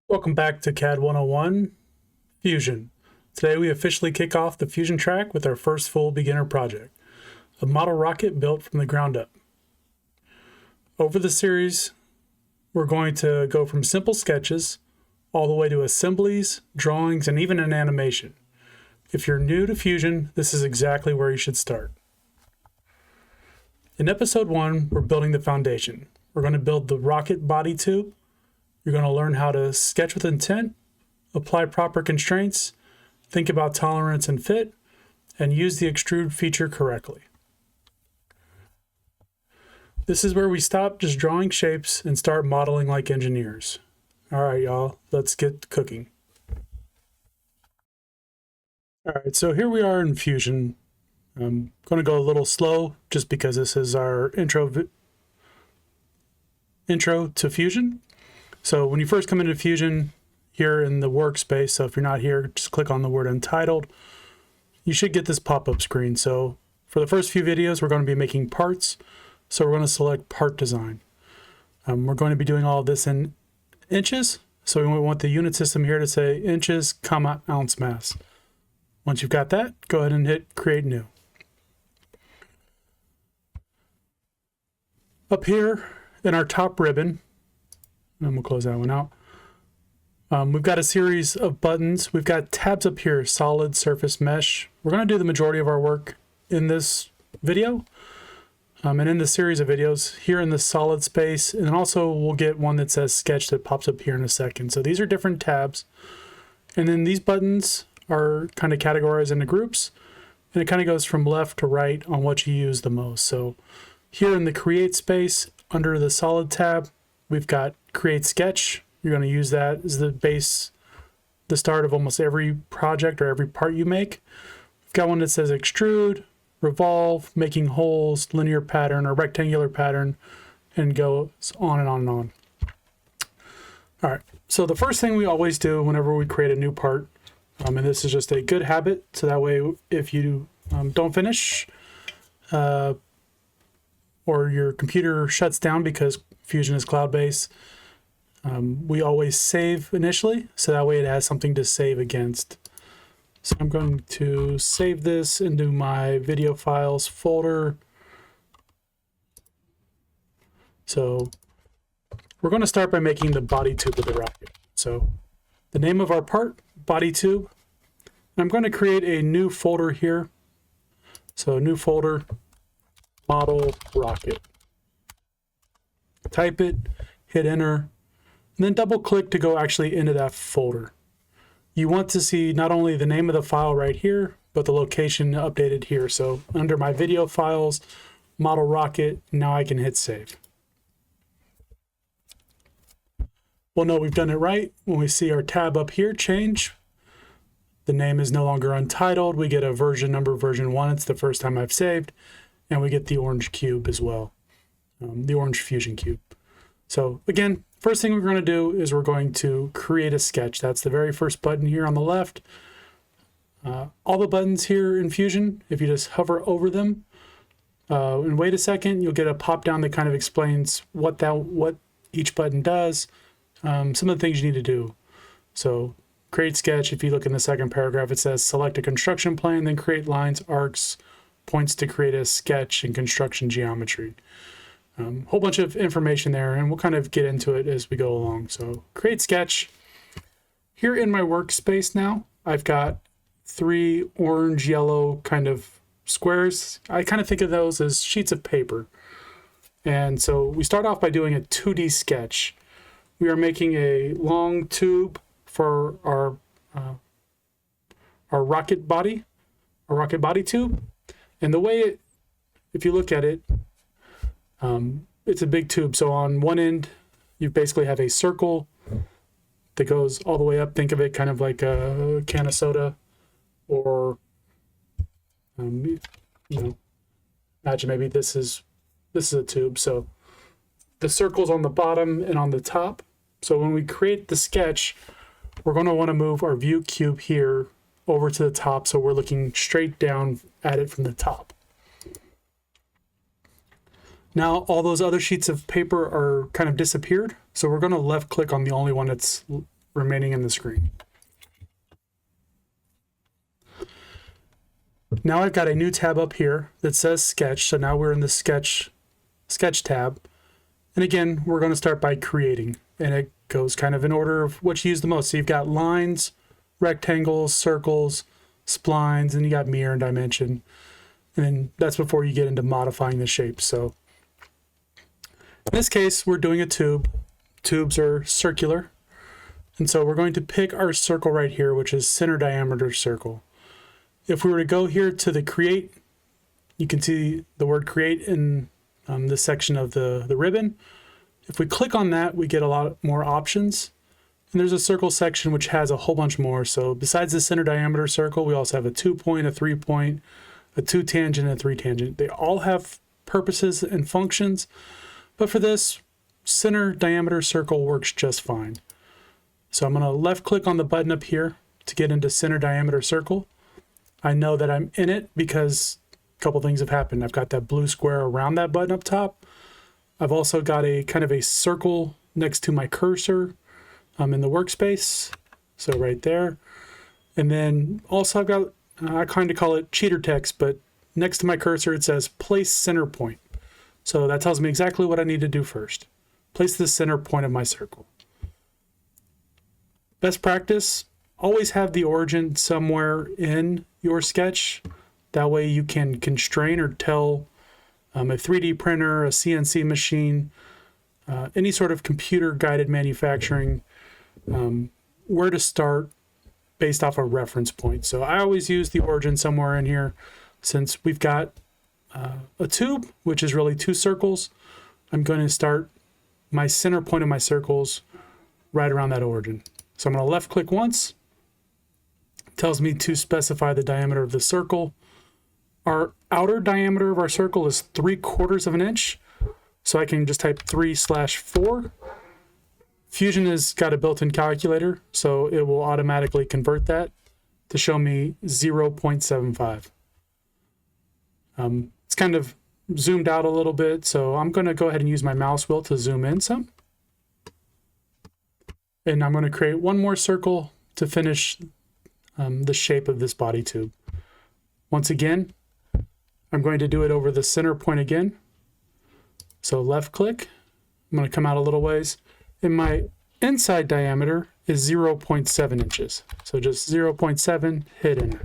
Welcome back to CAD 101 Fusion. Today we officially kick off the Fusion track with our first full beginner project, a model rocket built from the ground up. Over the series, we're going to go from simple sketches all the way to assemblies, drawings, and even an animation. If you're new to Fusion, this is exactly where you should start. In episode 1, we're building the foundation. We're going to build the rocket body tube. You're going to learn how to sketch with intent, apply proper constraints, think about tolerance and fit, and use the extrude feature correctly. This is where we stop just drawing shapes and start modeling like engineers. All right, y'all, let's get cooking. All right, so here we are in Fusion. I'm going to go a little slow just because this is our intro to Fusion. So when you first come into Fusion here in the Workspace, so if you're not here, just click on the word Untitled. You should get this pop-up screen. So for the first few videos, we're going to be making parts. So we're going to select Part Design. We're going to be doing all of this in inches. So we want the unit system here to say inches, comma, ounce mass. Once you've got that, go ahead and hit Create New. Up here in our top ribbon, and we'll close that one out. We've got a series of buttons. We've got tabs up here, solid, surface, mesh. We're going to do the majority of our work in this video. And in the series of videos here in the solid space, and also we'll get one that says sketch that pops up here in a second. So these are different tabs. And then these buttons are kind of categorized into groups, and it kind of goes from left to right on what you use the most. So here in the create space under the solid tab, we've got create sketch. You're going to use that as the base, the start of almost every project or every part you make. We've got one that says extrude, revolve, making holes, linear pattern or rectangular pattern, and goes on and on and on. All right, so the first thing we always do whenever we create a new part, and this is just a good habit, so that way if you don't finish or your computer shuts down because Fusion is cloud-based, we always save initially, so that way it has something to save against. So I'm going to save this into my video files folder. So we're going to start by making the body tube of the rocket. So the name of our part, body tube. And I'm going to create a new folder here. So new folder, model rocket. Type it, hit enter, and then double click to go actually into that folder. You want to see not only the name of the file right here, but the location updated here. So under my video files, model rocket, now I can hit save. We'll know we've done it right when we see our tab up here change. The name is no longer untitled. We get a version number, version 1. It's the first time I've saved. And we get the orange cube as well, the orange Fusion cube. So again, first thing we're going to do is we're going to create a sketch. That's the very first button here on the left. All the buttons here in Fusion, if you just hover over them and wait a second, you'll get a pop down that kind of explains what each button does, some of the things you need to do. So create sketch, if you look in the second paragraph, it says select a construction plane, then create lines, arcs, points to create a sketch and construction geometry. Whole bunch of information there, and we'll kind of get into it as we go along. So create sketch. Here in my workspace now, I've got 3 orange, yellow kind of squares. I kind of think of those as sheets of paper. And so we start off by doing a 2D sketch. We are making a long tube for our rocket body, our rocket body tube. And the way if you look at it, it's a big tube. So on one end, you basically have a circle that goes all the way up. Think of it kind of like a can of soda, or imagine maybe this is a tube. So the circle's on the bottom and on the top. So when we create the sketch, we're going to want to move our view cube here over to the top, so we're looking straight down at it from the top. Now all those other sheets of paper are kind of disappeared, so we're going to left click on the only one that's remaining in the screen. Now I've got a new tab up here that says Sketch. So now we're in the Sketch tab. And again, we're going to start by creating. And it goes kind of in order of what you use the most. So you've got lines, rectangles, circles, splines, and you got mirror and dimension. And then that's before you get into modifying the shape. So in this case, we're doing a tube. Tubes are circular. And so we're going to pick our circle right here, which is center diameter circle. If we were to go here to the create, you can see the word create in this section of the ribbon. If we click on that, we get a lot more options. And there's a circle section which has a whole bunch more. So besides the center diameter circle, we also have a 2-point, a 3-point, a 2-tangent, and a 3-tangent. They all have purposes and functions, but for this, center diameter circle works just fine. So I'm going to left click on the button up here to get into center diameter circle. I know that I'm in it because a couple things have happened. I've got that blue square around that button up top. I've also got a kind of a circle next to my cursor in the workspace. So right there. And then also I've got, I kind of call it cheater text, but next to my cursor it says place center point. So that tells me exactly what I need to do first. Place the center point of my circle. Best practice, always have the origin somewhere in your sketch. That way you can constrain or tell a 3D printer, a CNC machine, any sort of computer guided manufacturing, where to start based off a reference point. So I always use the origin somewhere in here. Since we've got a tube, which is really 2 circles, I'm going to start my center point of my circles right around that origin. So I'm going to left click once. It tells me to specify the diameter of the circle. Our outer diameter of our circle is 3/4 of an inch. So I can just type 3/4. Fusion has got a built-in calculator, so it will automatically convert that to show me 0.75. It's kind of zoomed out a little bit, so I'm going to go ahead and use my mouse wheel to zoom in some. And I'm going to create one more circle to finish the shape of this body tube. Once again, I'm going to do it over the center point again. So left click, I'm going to come out a little ways. And my inside diameter is 0.7 inches. So just 0.7, hit enter.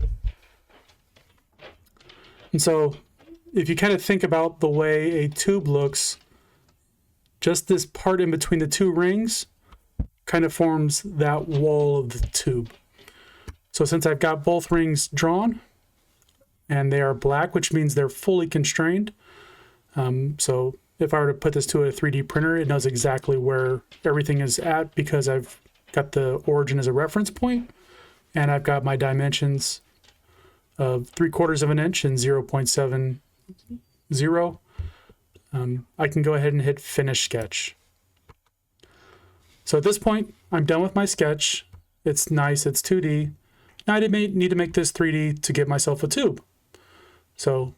And so if you kind of think about the way a tube looks, just this part in between the 2 rings kind of forms that wall of the tube. So since I've got both rings drawn and they are black, which means they're fully constrained. So if I were to put this to a 3D printer, it knows exactly where everything is at because I've got the origin as a reference point and I've got my dimensions of 3/4 of an inch and 0.70. I can go ahead and hit finish sketch. So at this point, I'm done with my sketch. It's nice, it's 2D. Now I need to make this 3D to give myself a tube. So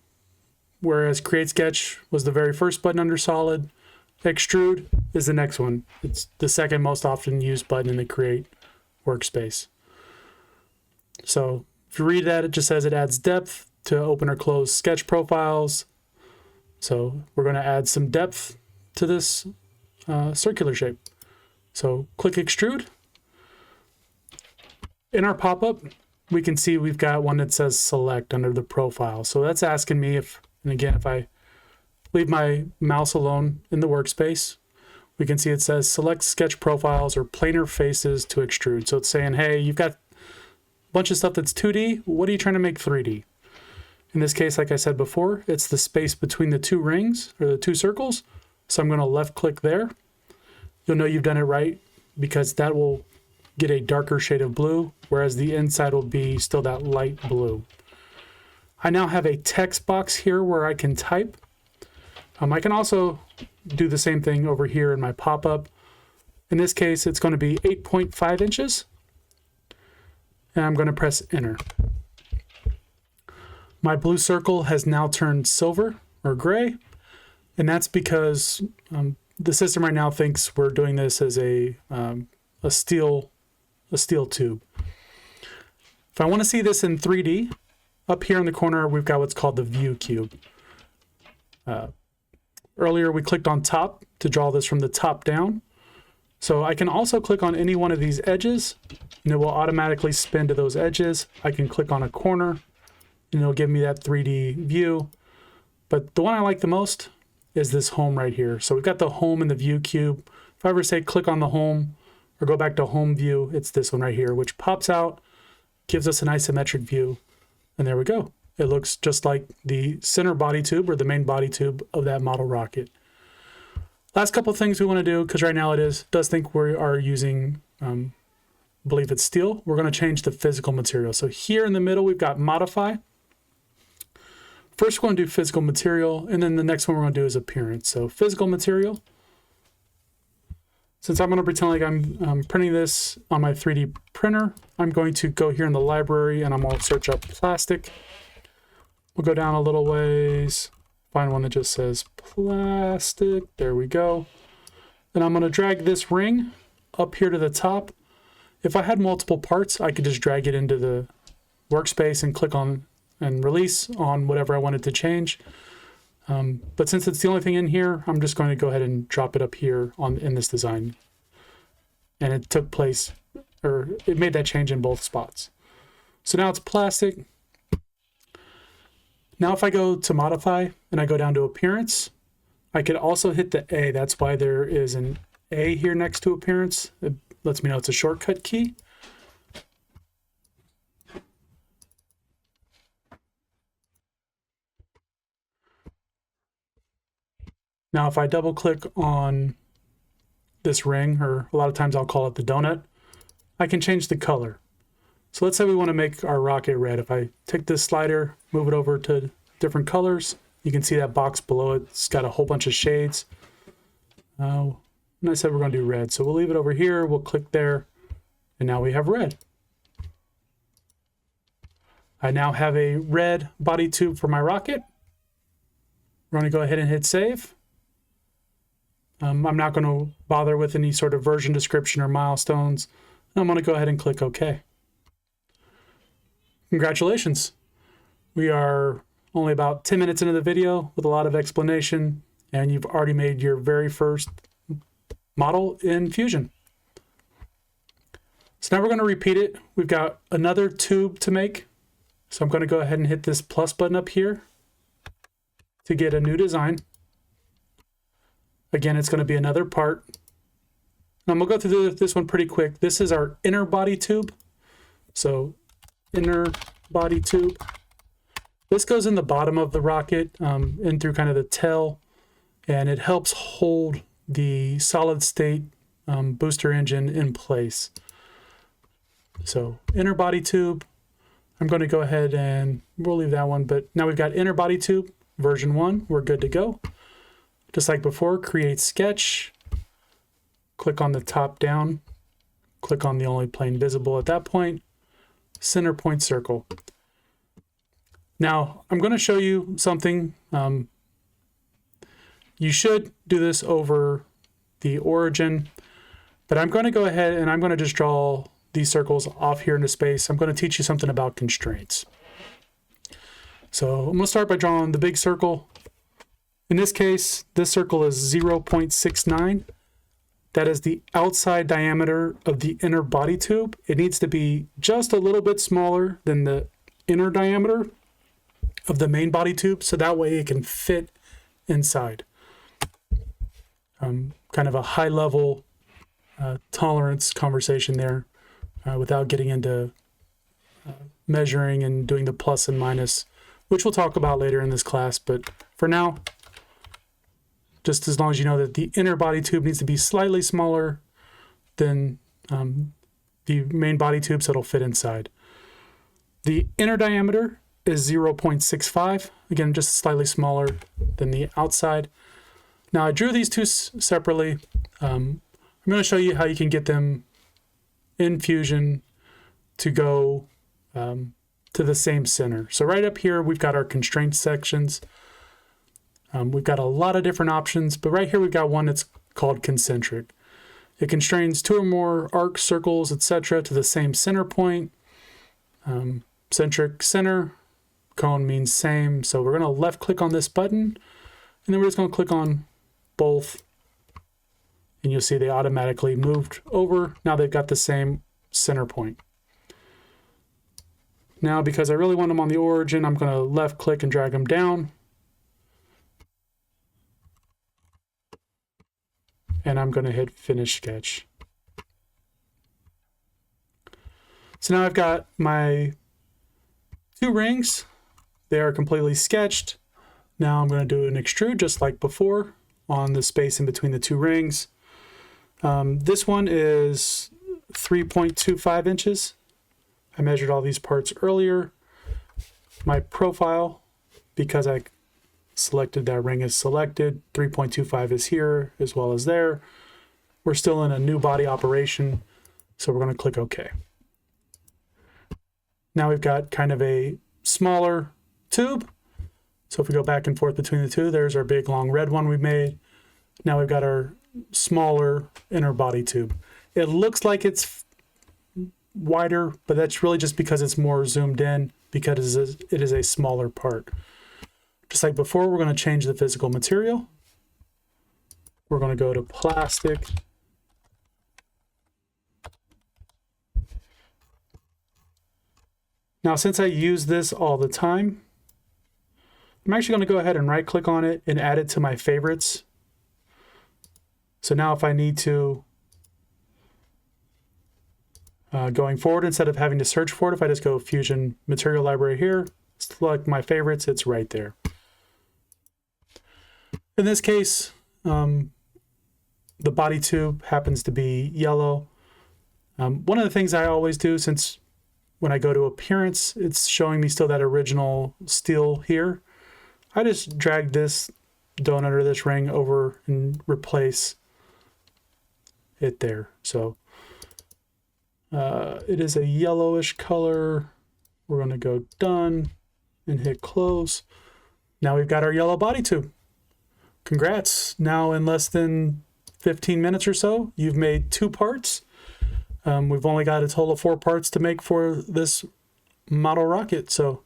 whereas create sketch was the very first button under solid, extrude is the next one. It's the second most often used button in the create workspace. So if you read that, it just says it adds depth to open or close sketch profiles. So we're going to add some depth to this circular shape. So click extrude. In our pop-up, we can see we've got one that says select under the profile. So that's asking me if, and again, if I leave my mouse alone in the workspace, we can see it says select sketch profiles or planar faces to extrude. So it's saying, hey, you've got a bunch of stuff that's 2D. What are you trying to make 3D? In this case, like I said before, it's the space between the 2 rings or the 2 circles. So I'm going to left click there. You'll know you've done it right because that will get a darker shade of blue, whereas the inside will be still that light blue. I now have a text box here where I can type. I can also do the same thing over here in my pop-up. In this case, it's going to be 8.5 inches. And I'm going to press enter. My blue circle has now turned silver or gray. And that's because the system right now thinks we're doing this as a steel a steel tube. If I want to see this in 3D, up here in the corner, we've got what's called the view cube. Earlier, we clicked on top to draw this from the top down. So I can also click on any one of these edges, and it will automatically spin to those edges. I can click on a corner, and it'll give me that 3D view. But the one I like the most is this home right here. So we've got the home in the view cube. If I ever say click on the home or go back to home view, it's this one right here, which pops out, gives us an isometric view, and there we go. It looks just like the center body tube or the main body tube of that model rocket. Last couple of things we want to do, because right now it does think we are using, believe it's steel. We're going to change the physical material. So here in the middle, we've got modify. First, we're going to do physical material, and then the next one we're going to do is appearance. So physical material. Since I'm going to pretend like I'm printing this on my 3D printer, I'm going to go here in the library and I'm going to search up plastic. We'll go down a little ways, find one that just says plastic. There we go. And I'm going to drag this ring up here to the top. If I had multiple parts, I could just drag it into the workspace and click on and release on whatever I wanted to change. But since it's the only thing in here, I'm just going to go ahead and drop it up here in this design. And it took place, or it made that change in both spots. So now it's plastic. Now if I go to modify and I go down to appearance, I could also hit the A. That's why there is an A here next to appearance. It lets me know it's a shortcut key. Now, if I double click on this ring, or a lot of times I'll call it the donut, I can change the color. So let's say we want to make our rocket red. If I take this slider, move it over to different colors, you can see that box below it. It's got a whole bunch of shades. And I said we're going to do red. So we'll leave it over here. We'll click there. And now we have red. I now have a red body tube for my rocket. We're going to go ahead and hit save. I'm not going to bother with any sort of version description or milestones. I'm going to go ahead and click OK. Congratulations. We are only about 10 minutes into the video with a lot of explanation, and you've already made your very first model in Fusion. So now we're going to repeat it. We've got another tube to make. So I'm going to go ahead and hit this plus button up here to get a new design. Again, it's going to be another part. I'm going to go through this one pretty quick. This is our inner body tube. So inner body tube. This goes in the bottom of the rocket, in through kind of the tail, and it helps hold the solid state booster engine in place. So inner body tube. I'm going to go ahead and we'll leave that one, but now we've got inner body tube version 1. We're good to go. Just like before, create sketch, click on the top down, click on the only plane visible at that point, center point circle. Now, I'm going to show you something. You should do this over the origin, but I'm going to go ahead and I'm going to just draw these circles off here into space. I'm going to teach you something about constraints. So I'm going to start by drawing the big circle. In this case, this circle is 0.69. That is the outside diameter of the inner body tube. It needs to be just a little bit smaller than the inner diameter of the main body tube, so that way it can fit inside. Kind of a high-level tolerance conversation there without getting into measuring and doing the plus and minus, which we'll talk about later in this class, but for now, just as long as you know that the inner body tube needs to be slightly smaller than the main body tube so it'll fit inside. The inner diameter is 0.65, again, just slightly smaller than the outside. Now I drew these two separately. I'm going to show you how you can get them in Fusion to go to the same center. So right up here, we've got our constraint sections. We've got a lot of different options, but right here we've got one that's called Concentric. It constrains 2 or more arcs, circles, etc. to the same center point. Centric center, cone means same. So we're going to left click on this button, and then we're just going to click on both. And you'll see they automatically moved over. Now they've got the same center point. Now, because I really want them on the origin, I'm going to left click and drag them down. And I'm going to hit Finish Sketch. So now I've got my 2 rings. They are completely sketched. Now I'm going to do an extrude just like before on the space in between the 2 rings. This one is 3.25 inches. I measured all these parts earlier. My profile, because I selected that ring is selected, 3.25 is here as well as there. We're still in a new body operation, so we're going to click OK. Now we've got kind of a smaller tube. So if we go back and forth between the 2, there's our big long red one we made. Now we've got our smaller inner body tube. It looks like it's wider, but that's really just because it's more zoomed in, because it is a smaller part. Just like before, we're going to change the physical material. We're going to go to plastic. Now, since I use this all the time, I'm actually going to go ahead and right click on it and add it to my favorites. So now if I need to, going forward, instead of having to search for it, if I just go Fusion Material Library here, select my favorites, it's right there. In this case, the body tube happens to be yellow. One of the things I always do, since when I go to appearance, it's showing me still that original steel here, I just drag this donut or this ring over and replace it there. So it is a yellowish color. We're going to go done and hit close. Now we've got our yellow body tube. Congrats. Now in less than 15 minutes or so, you've made 2 parts. We've only got a total of 4 parts to make for this model rocket. So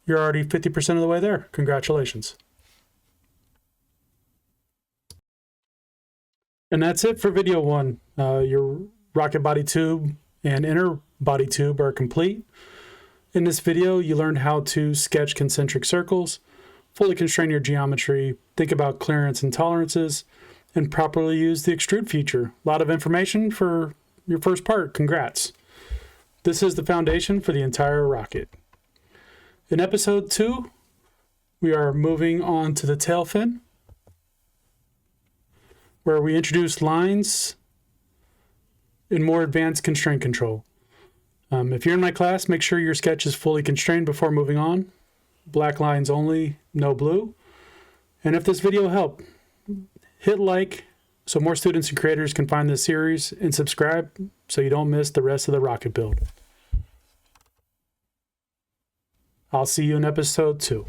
you're already 50% of the way there. Congratulations. And that's it for video 1. Your rocket body tube and inner body tube are complete. In this video, you learned how to sketch concentric circles, fully constrain your geometry, think about clearance and tolerances, and properly use the extrude feature. A lot of information for your first part. Congrats. This is the foundation for the entire rocket. In episode 2, we are moving on to the tail fin, where we introduce lines and more advanced constraint control. If you're in my class, make sure your sketch is fully constrained before moving on. Black lines only, no blue. And if this video helped, hit like so more students and creators can find this series, and subscribe so you don't miss the rest of the rocket build. I'll see you in episode 2.